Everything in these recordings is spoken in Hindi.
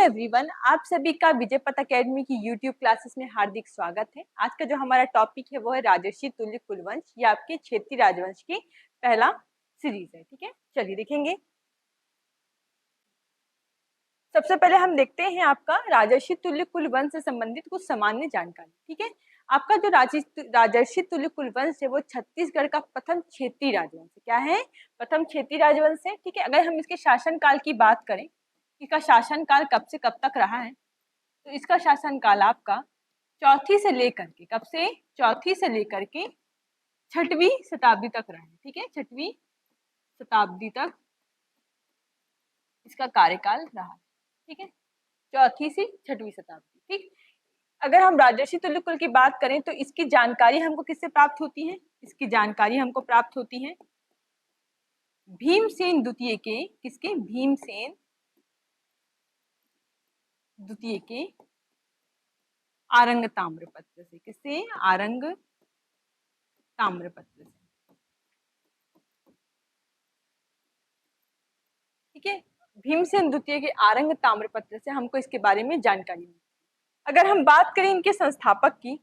एवरीवन, आप सभी का विजय पथ अकेडमी की यूट्यूब क्लासेस में हार्दिक स्वागत है। आज का जो हमारा टॉपिक है वो है राजर्षि तुल्य कुलवंश या आपके क्षेत्रीय राजवंश की पहला सीरीज है। ठीक है, चलिए देखेंगे। सबसे पहले हम देखते हैं आपका राजर्षि तुल्य कुलवंश से संबंधित कुछ सामान्य जानकारी। ठीक है, आपका जो राजर्षि तुल्य कुलवंश है वो छत्तीसगढ़ का प्रथम क्षेत्रीय राजवंश है। क्या है? प्रथम क्षेत्रीय राजवंश है। ठीक है, अगर हम इसके शासनकाल की बात करें, इसका शासनकाल कब से कब तक रहा है, तो इसका शासनकाल आपका चौथी से लेकर के कब से चौथी से लेकर के छठवीं शताब्दी तक रहा है। ठीक है, छठवीं शताब्दी तक इसका कार्यकाल रहा है। ठीक है, चौथी से छठवीं शताब्दी। ठीक, अगर हम राजर्षि तुल्य कुल की बात करें तो इसकी जानकारी हमको किससे प्राप्त होती है? इसकी जानकारी हमको प्राप्त होती है भीमसेन द्वितीय के, किसके? भीमसेन द्वितीय के आरंग ताम्रपत्र से। किससे? आरंग ताम्रपत्र से। ठीक है, भीमसेन द्वितीय के आरंग ताम्रपत्र से हमको इसके बारे में जानकारी मिली। अगर हम बात करें इनके संस्थापक की,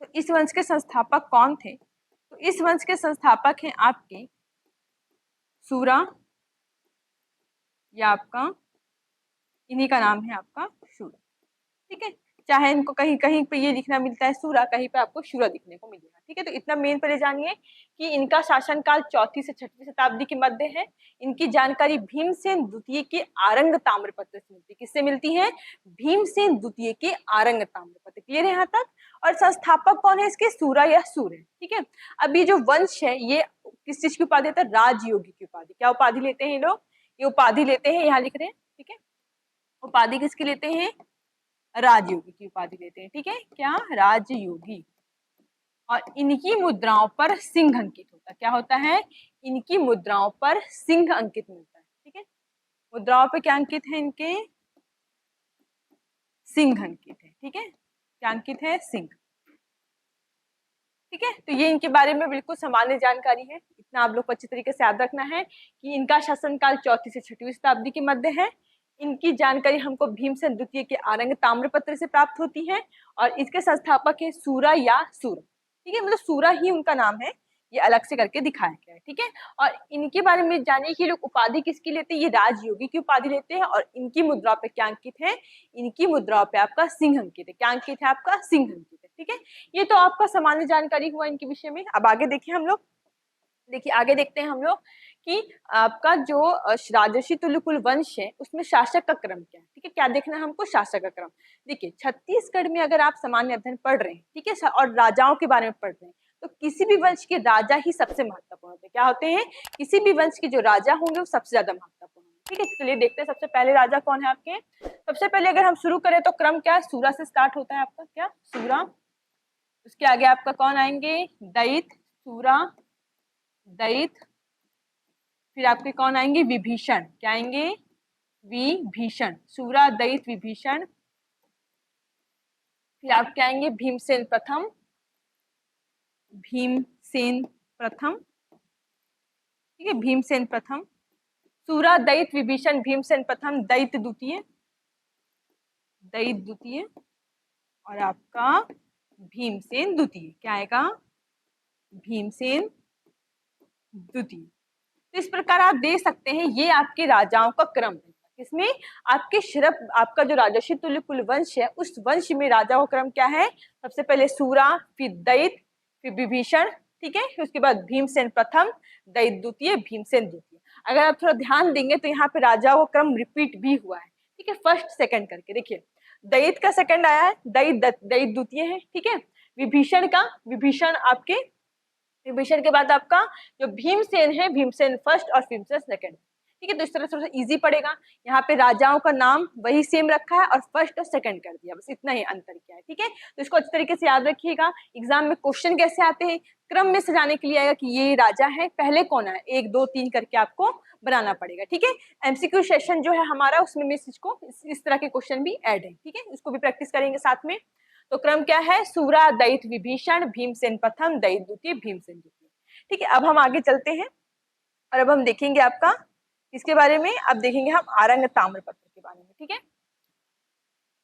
तो इस वंश के संस्थापक कौन थे? तो इस वंश के संस्थापक हैं आपके सूरा, या आपका इन्हीं का नाम है आपका शूरा। ठीक है, चाहे इनको कहीं कहीं पे ये लिखना मिलता है सूरा, कहीं पे आपको शूरा दिखने को मिलेगा। ठीक है, तो इतना मेन पहले जानिए कि इनका शासनकाल चौथी से छठवीं शताब्दी के मध्य है। इनकी जानकारी भीमसेन द्वितीय के आरंग ताम्रपत्र से मिलती है। किससे मिलती है? भीमसेन द्वितीय के आरंग ताम्रपत्र। क्लियर है यहाँ तक? और संस्थापक कौन है इसके? सूरा या सूर है। ठीक है, अब ये जो वंश है ये किस चीज की उपाधि देता है? राजयोगी की उपाधि। क्या उपाधि लेते हैं ये लोग? ये उपाधि लेते हैं, यहाँ लिख रहे हैं। ठीक है, उपाधि किसकी लेते हैं? राजयोगी की उपाधि लेते हैं। ठीक है, क्या? राजयोगी। और इनकी मुद्राओं पर सिंह अंकित होता है। क्या होता है? इनकी मुद्राओं पर सिंह अंकित मिलता है। ठीक है, मुद्राओं पे क्या अंकित है? इनके सिंह अंकित है। ठीक है, क्या अंकित है? सिंह। ठीक है, तो ये इनके बारे में बिल्कुल सामान्य जानकारी है। इतना आप लोग को अच्छी तरीके से याद रखना है कि इनका शासनकाल चौथी से छठवीं शताब्दी के मध्य है। इनकी जानकारी हमको भीमसेन द्वितीय के आरंग ताम्रपत्र से प्राप्त होती है और इसके संस्थापक है सूरा या सूर। ठीक है, मतलब सूरा ही उनका नाम है, ये अलग से करके दिखाया गया है। ठीक है, और इनके बारे में जानिए कि लोग उपाधि किसकी लेते हैं? ये राजयोगी की उपाधि लेते हैं। और इनकी मुद्रा पे क्या अंकित है? इनकी मुद्रा पे आपका सिंह अंकित है। क्या अंकित है? आपका सिंह अंकित है। ठीक है, ये तो आपका सामान्य जानकारी हुआ इनके विषय में। अब आगे देखिए हम लोग, देखिए आगे देखते हैं हम लोग कि आपका जो राजर्षि तुल्यकुल वंश है उसमें शासक का क्रम क्या है। ठीक है, क्या देखना है हमको? शासक का क्रम। देखिए छत्तीसगढ़ में अगर आप सामान्य अध्ययन पढ़ रहे हैं, ठीक है, और राजाओं के बारे में पढ़ रहे हैं, तो किसी भी वंश के राजा ही सबसे महत्वपूर्ण होते हैं। क्या होते हैं? किसी भी वंश के जो राजा होंगे वो सबसे ज्यादा महत्वपूर्ण होंगे। ठीक है, चलिए देखते हैं सबसे पहले राजा कौन है आपके। सबसे पहले अगर हम शुरू करें तो क्रम क्या है? सूरा से स्टार्ट होता है आपका। क्या? सूरा। उसके आगे आपका कौन आएंगे? दैत, सूरा, दैत। फिर आपके कौन आएंगे? विभीषण। क्या आएंगे? विभीषण। सूरा, दैत, विभीषण। फिर आपके आएंगे भीमसेन प्रथम, भीमसेन प्रथम। ठीक है, भीमसेन प्रथम। सूरा, दैत, विभीषण, भीमसेन प्रथम, दैत द्वितीय, दैत द्वितीय। और आपका भीमसेन द्वितीय। क्या आएगा? भीमसेन द्वितीय। तो इस प्रकार आप देख सकते हैं ये आपके राजाओं का क्रम है। इसमें आपके सिर्फ आपका जो राजर्षि तुल्य कुल वंश है उस वंश में राजा का क्रम क्या है? सबसे पहले सूरा, फिर दैत, फिर विभीषण। ठीक है, फिर उसके बाद भीमसेन प्रथम, दैत द्वितीय, भीमसेन द्वितीय। अगर आप थोड़ा ध्यान देंगे तो यहाँ पे राजाओं का क्रम रिपीट भी हुआ है। ठीक है, फर्स्ट सेकंड करके देखिए, दैत का सेकंड आया है, दैत द्वितीय है। ठीक है, विभीषण का, विभीषण आपके, विभीषण के बाद आपका जो भीमसेन है, भीमसेन फर्स्ट और भीमसेन सेकंड। ठीक है, तो इस तरह से थोड़ा सा इजी पड़ेगा। यहाँ पे राजाओं का नाम वही सेम रखा है और फर्स्ट और सेकंड कर दिया, बस इतना ही अंतर किया है। ठीक है, तो इसको अच्छी तरीके से याद रखिएगा। एग्जाम में क्वेश्चन कैसे आते हैं? क्रम में सजाने के लिए आएगा कि ये राजा है, पहले कौन है, 1 2 3 करके आपको बनाना पड़ेगा। ठीक है, एमसीक्यू सेशन जो है हमारा उसमें मैं इसको इस तरह के क्वेश्चन भी ऐड है। ठीक है, उसको भी प्रैक्टिस करेंगे साथ में। तो क्रम क्या है? सूरा, दैत, विभीषण, भीमसेन प्रथम, दैत द्वितीय, भीमसेन द्वितीय। ठीक है, अब हम आगे चलते हैं और अब हम देखेंगे आपका इसके बारे में, अब देखेंगे हम आरंग ताम्रपत्र के बारे में। ठीक है,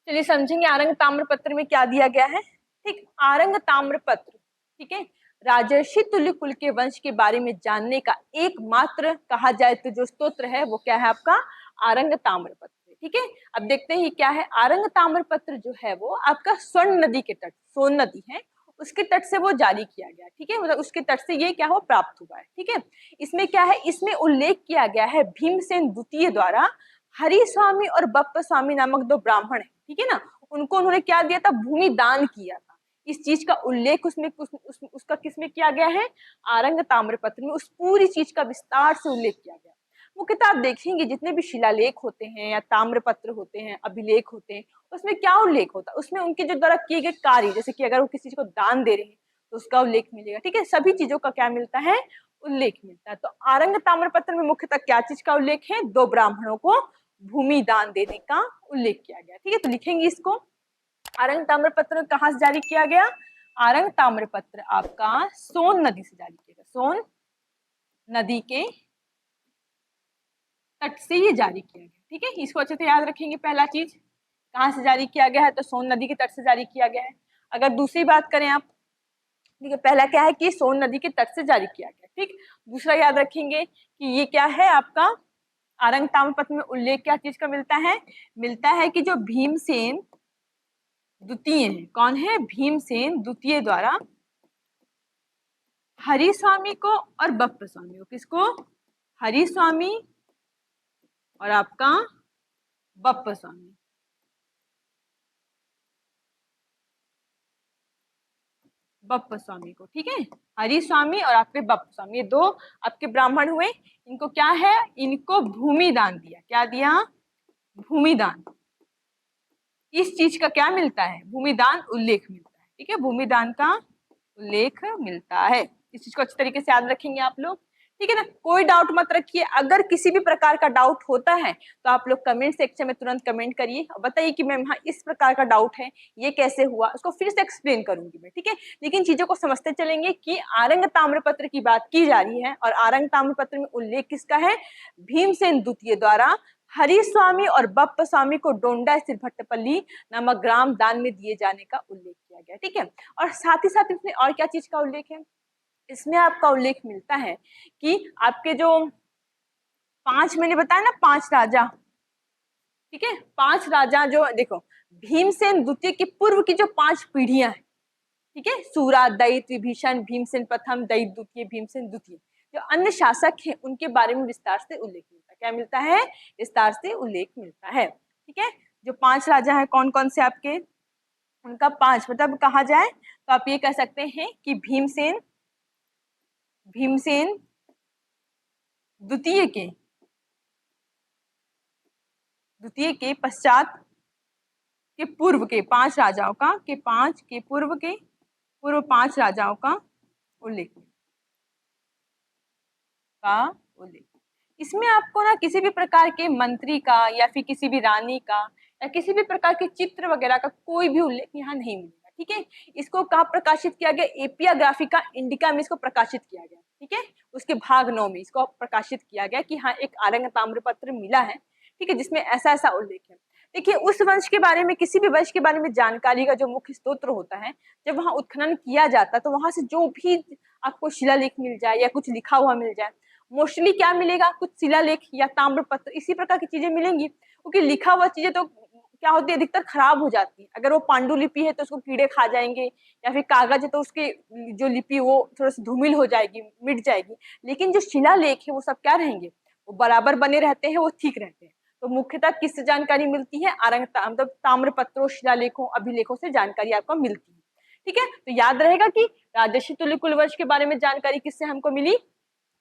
चलिए समझेंगे आरंग ताम्रपत्र में क्या दिया गया है। ठीक, आरंग ताम्रपत्र, ठीक है, राजर्षि तुल्य कुल के वंश के बारे में जानने का एकमात्र कहा जाए तो जो स्तोत्र है वो क्या है आपका, आरंग ताम्रपत्र। ठीक है, अब देखते हैं क्या है। आरंग ताम्रपत्र जो है वो आपका स्वर्ण नदी के तट, सोन नदी है उसके तट से वो जारी किया गया। ठीक है, मतलब उसके तट से ये क्या हो प्राप्त हुआ है। ठीक है, इसमें क्या है, इसमें उल्लेख किया गया है भीमसेन द्वितीय द्वारा हरि स्वामी और बप्प स्वामी नामक दो ब्राह्मण है, ठीक है ना, उनको उन्होंने क्या दिया था, भूमि दान किया था। इस चीज का उल्लेख उसका किसमें किया गया है, आरंग ताम्रपत्र में। उस पूरी चीज का विस्तार से उल्लेख किया गया। मुख्यतः आप देखेंगे जितने भी शिलालेख होते हैं या ताम्रपत्र होते हैं, अभिलेख होते हैं, उसमें क्या उल्लेख होता है, उसमें उनके जो द्वारा किए गए कार्य, जैसे कि अगर वो किसी चीज को दान दे रहे हैं तो उसका उल्लेख मिलेगा। ठीक है, सभी चीजों का क्या मिलता है, उल्लेख मिलता है। तो आरंग ताम्रपत्र में मुख्यतः क्या चीज का उल्लेख है, दो ब्राह्मणों को भूमि दान देने का उल्लेख किया गया। ठीक है, तो लिखेंगे इसको। आरंग ताम्रपत्र कहाँ से जारी किया गया, आरंग ताम्रपत्र आपका सोन नदी से जारी किया गया, सोन नदी के तट से ये जारी किया गया। ठीक है, इसको अच्छे से याद रखेंगे। पहला चीज कहाँ से जारी किया गया है, तो सोन नदी के तट से जारी किया गया है। अगर दूसरी बात करें आप, ठीक है, पहला क्या है कि सोन नदी के तट से जारी किया गया। ठीक, दूसरा याद रखेंगे कि ये क्या है आपका, आरंग ताम्रपत्र में उल्लेख क्या चीज का मिलता है, मिलता है कि जो भीमसेन द्वितीय है, कौन है, भीमसेन द्वितीय द्वारा हरि स्वामी को और बप्प स्वामी को, किसको, हरि स्वामी और आपका बप्प स्वामी, बप्प स्वामी को। ठीक है, हरि स्वामी और आपके बप्प स्वामी, ये दो आपके ब्राह्मण हुए। इनको क्या है, इनको भूमि दान दिया। क्या दिया, भूमि दान। इस चीज का क्या मिलता है, भूमि दान उल्लेख मिलता है। ठीक है, भूमि दान का उल्लेख मिलता है। इस चीज को अच्छी तरीके से याद रखेंगे आप लोग। ठीक है ना, कोई डाउट मत रखिए। अगर किसी भी प्रकार का डाउट होता है तो आप लोग कमेंट सेक्शन में तुरंत कमेंट करिए, बताइए कि मैम हाँ इस प्रकार का डाउट है, ये कैसे हुआ, उसको फिर से एक्सप्लेन करूंगी मैं। ठीक है, लेकिन चीजों को समझते चलेंगे कि आरंग ताम्रपत्र की बात की जा रही है और आरंग ताम्रपत्र में उल्लेख किसका है, भीमसेन द्वितीय द्वारा हरि स्वामी और बप्प स्वामी को डोंडा स्थित भट्टपल्ली नामक ग्राम दान में दिए जाने का उल्लेख किया गया। ठीक है, और साथ ही साथ इसमें और क्या चीज का उल्लेख है, इसमें आपका उल्लेख मिलता है कि आपके जो पांच, मैंने बताया ना पांच राजा, ठीक है, पांच राजा जो देखो, भीमसेन द्वितीय के पूर्व की जो पांच पीढ़ियां हैं, ठीक है, सूरा, दैत, विभीषण, भीमसेन प्रथम, दैत द्वितीय, भीमसेन द्वितीय, जो अन्य शासक हैं उनके बारे में विस्तार से उल्लेख मिलता है। क्या मिलता है, विस्तार से उल्लेख मिलता है। ठीक है, जो पांच राजा हैं कौन कौन से आपके, उनका पांच मतलब कहा जाए तो आप ये कह सकते हैं कि भीमसेन, भीमसेन द्वितीय के, द्वितीय के पश्चात के पूर्व के पांच राजाओं का, के पांच के पूर्व के पूर्व पांच राजाओं का उल्लेख, का उल्लेख। इसमें आपको ना किसी भी प्रकार के मंत्री का या फिर किसी भी रानी का या किसी भी प्रकार के चित्र वगैरह का कोई भी उल्लेख यहाँ नहीं मिलेगा। ठीक है, इसको कहाँ प्रकाशित किया गया, एपियाग्राफिका इंडिका में इसको प्रकाशित किया गया। ठीक है, उसके भाग 9 में इसको प्रकाशित किया गया कि हाँ एक आरंग ताम्रपत्र मिला है। ठीक है, जिसमें ऐसा ऐसा उल्लेख है। देखिए उस वंश के बारे में, किसी भी वंश के बारे में जानकारी का जो मुख्य स्त्रोत्र होता है, जब वहां उत्खनन किया जाता है तो वहां से जो भी आपको शिलालेख मिल जाए या कुछ लिखा हुआ मिल जाए, मोस्टली क्या मिलेगा, कुछ शिलालेख या ताम्रपत्र इसी प्रकार की चीजें मिलेंगी। क्योंकि लिखा हुआ चीजें तो क्या होती है, अधिकतर खराब हो जाती है। अगर वो पांडुलिपि है तो उसको कीड़े खा जाएंगे, या फिर कागज है तो उसकी जो लिपि वो थोड़ा सा धूमिल हो जाएगी, मिट जाएगी। लेकिन जो शिलालेख है वो सब क्या रहेंगे, वो बराबर बने रहते हैं, वो ठीक रहते हैं। तो मुख्यतः किससे जानकारी मिलती है, आरंग मतलब ताम्रपत्रों, शिलालेखों, अभिलेखों से जानकारी आपको मिलती है। ठीक है, तो याद रहेगा कि राजर्षि तुल्य कुलवंश के बारे में जानकारी किससे हमको मिली,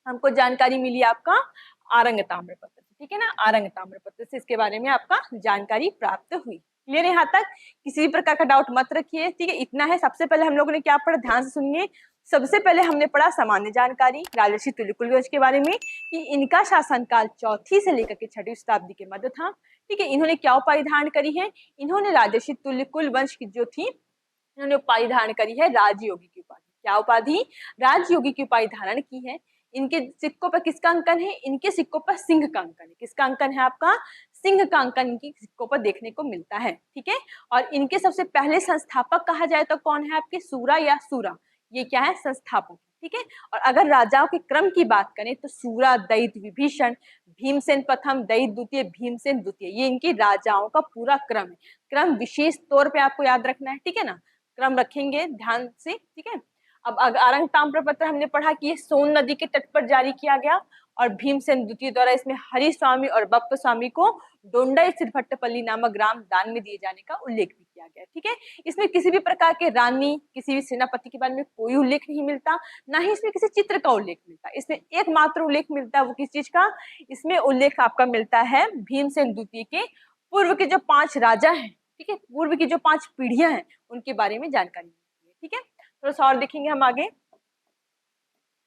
हमको जानकारी मिली आपका आरंग ताम्रपत्र से। ठीक है ना, आरंग ताम्रपत्र से इसके बारे में आपका जानकारी प्राप्त हुई। क्लियर है यहाँ तक, किसी भी प्रकार का डाउट मत रखिए। ठीक है, इतना है। सबसे पहले हम लोगों ने क्या पढ़ा, ध्यान से सुनिए। सबसे पहले हमने पढ़ा सामान्य जानकारी राजर्षि तुल्य कुलवंश के बारे में कि इनका शासनकाल चौथी से लेकर के छठी शताब्दी के मध्य था। ठीक है, इन्होंने क्या उपाधि धारण करी है, इन्होंने राजर्षि तुल्य कुलवंश की जो थी, इन्होंने उपाधि धारण करी है राजयोगी की उपाधि। क्या उपाधि, राजयोगी की उपाधि धारण की है। इनके सिक्कों पर किसका अंकन है? इनके सिक्कों पर सिंह का अंकन है। किसका अंकन है आपका? सिंह का अंकन इनके सिक्कों पर देखने को मिलता है। ठीक है, और इनके सबसे पहले संस्थापक कहा जाए तो कौन है आपके? सूरा या सूरा, ये क्या है? संस्थापक। ठीक है, और अगर राजाओं के क्रम की बात करें तो सूरा, दैत, विभीषण, भीमसेन प्रथम, दैत द्वितीय, भीमसेन द्वितीय, ये इनकी राजाओं का पूरा क्रम है। क्रम विशेष तौर पे आपको याद रखना है। ठीक है ना, क्रम रखेंगे ध्यान से। ठीक है, अब आरंग ताम्रपत्र हमने पढ़ा कि ये सोन नदी के तट पर जारी किया गया और भीमसेन द्वितीय द्वारा इसमें हरि स्वामी और बप्प स्वामी को डोंडा सिरभट्टपल्ली नामक ग्राम दान में दिए जाने का उल्लेख भी किया गया। ठीक है, इसमें किसी भी प्रकार के रानी, किसी भी सेनापति के बारे में कोई उल्लेख नहीं मिलता, ना ही इसमें किसी चित्र का उल्लेख मिलता। इसमें एकमात्र उल्लेख मिलता है, वो किस चीज का? इसमें उल्लेख आपका मिलता है भीमसेन द्वितीय के पूर्व के जो 5 राजा हैं, ठीक है, पूर्व की जो 5 पीढ़ियां हैं उनके बारे में जानकारी मिलती है। ठीक है, थोड़ा सा और देखेंगे हम आगे।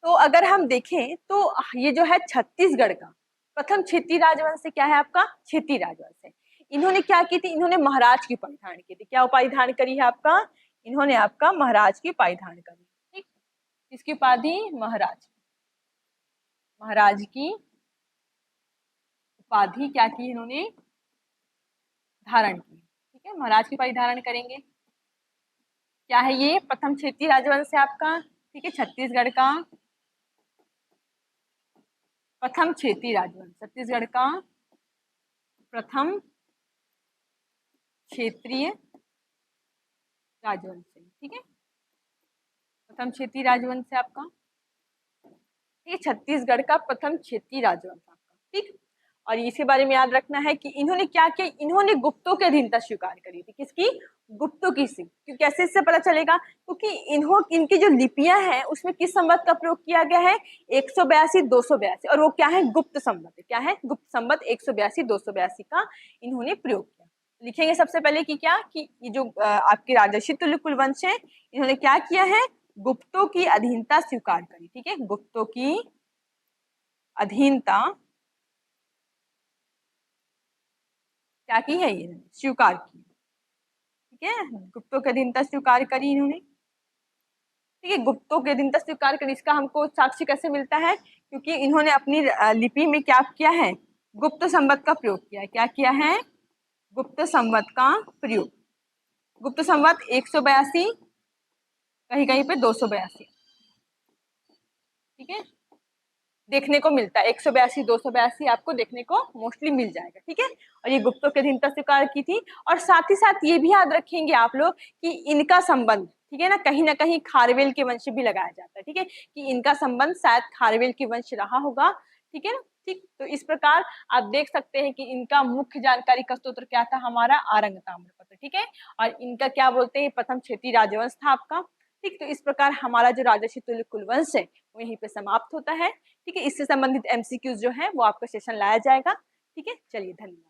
तो अगर हम देखें तो ये जो है छत्तीसगढ़ का प्रथम क्षेत्रीय राजवंश क्या है आपका? क्षेत्रीय राजवंश है। इन्होंने क्या की थी? इन्होंने महाराज की उपाधि धारण की थी। क्या उपाधि धारण करी है आपका? इन्होंने आपका महाराज की उपाधि धारण करी। ठीक, किसकी उपाधि? महाराज। महाराज की उपाधि क्या की इन्होंने? धारण की। ठीक है, महाराज की उपाधि धारण करेंगे। क्या है ये? प्रथम क्षेत्रीय राजवंश है आपका। ठीक है, छत्तीसगढ़ का प्रथम क्षेत्रीय राजवंश, छत्तीसगढ़ का प्रथम क्षेत्रीय राजवंश है। ठीक है, प्रथम क्षेत्रीय राजवंश है आपका। ये छत्तीसगढ़ का प्रथम क्षेत्रीय राजवंश आपका। ठीक, और इसके बारे में याद रखना है कि इन्होंने क्या किया? इन्होंने गुप्तों की अधीनता स्वीकार करी थी। किसकी? गुप्तों की। सिंह कैसे इससे पता चलेगा? क्योंकि इनकी जो लिपियां हैं उसमें किस संवत का प्रयोग किया गया है? 182, 282, और वो क्या है? गुप्त संवत है। क्या है? गुप्त संवत 182, 282 का इन्होंने प्रयोग किया। लिखेंगे सबसे पहले कि क्या कि ये जो आपके राजर्षि तुल्य कुलवंश है, इन्होंने क्या किया है? गुप्तों की अधीनता स्वीकार करी। ठीक है, गुप्तों की अधीनता क्या की है? ये स्वीकार की। ठीक है, गुप्तों की अधीनता स्वीकार करी इन्होंने। ठीक है, गुप्तों की अधीनता स्वीकार करी, इसका हमको साक्ष्य कैसे मिलता है? क्योंकि इन्होंने अपनी लिपि में क्या किया है? गुप्त संवत का प्रयोग किया है। क्या किया है? गुप्त संवत का प्रयोग। गुप्त संवत 182, कहीं कहीं पे 282। ठीक है, देखने को मिलता है 182, 282 आपको देखने को मोस्टली मिल जाएगा। ठीक है, और ये गुप्तों की अधीनता स्वीकार की थी। और साथ ही साथ ये भी याद रखेंगे आप लोग कि इनका संबंध, ठीक है ना कहीं खारवेल के वंश भी लगाया जाता है। ठीक है, कि इनका संबंध शायद खारवेल के वंश रहा होगा। ठीक है ना, ठीक, तो इस प्रकार आप देख सकते हैं कि इनका मुख्य जानकारी का स्रोत क्या था? हमारा आरंग ताम्रपत्र। ठीक है, और इनका क्या बोलते हैं? प्रथम क्षेत्रीय राजवंश था आपका। ठीक, तो इस प्रकार हमारा जो राजर्षि तुल्य कुलवंश है वो यहीं पे समाप्त होता है। ठीक है, इससे संबंधित एमसीक्यूज जो है वो आपका सेशन लाया जाएगा। ठीक है, चलिए धन्यवाद।